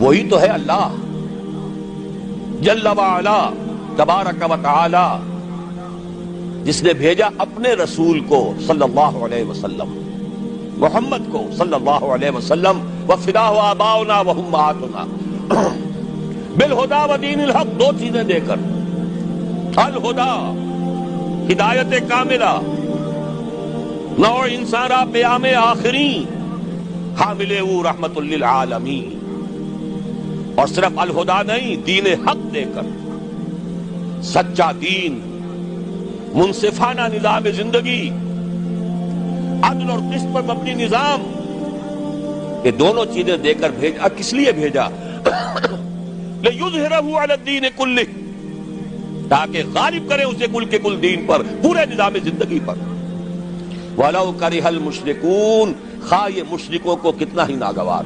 وہی تو ہے اللہ جل وعلا تبارک و تعالی، جس نے بھیجا اپنے رسول کو صلی اللہ علیہ وسلم، محمد کو صلی اللہ علیہ وسلم، وفداہ آباؤنا وامہاتنا بالہدی ودین الحق، دو چیزیں دے کر، الہدا ہدایت کاملہ، نوع انسانہ پیام آخری، حامل او رحمت للعالمین، اور صرف الہدا نہیں، دین حق دے کر، سچا دین، منصفانہ نظام زندگی، عدل اور قسط پر مبنی نظام، یہ دونوں چیزیں دے کر بھیجا۔ کس لیے بھیجا؟ لِيُظْهِرَهُ عَلَى الدِّينِ كُلِّهِ، تاکہ غالب کرے اسے کل کے کل دین پر، پورے نظام زندگی پر۔ وَلَوْ كَرِهَ الْمُشْرِكُونَ، خواہ یہ مشرکوں کو کتنا ہی ناگوار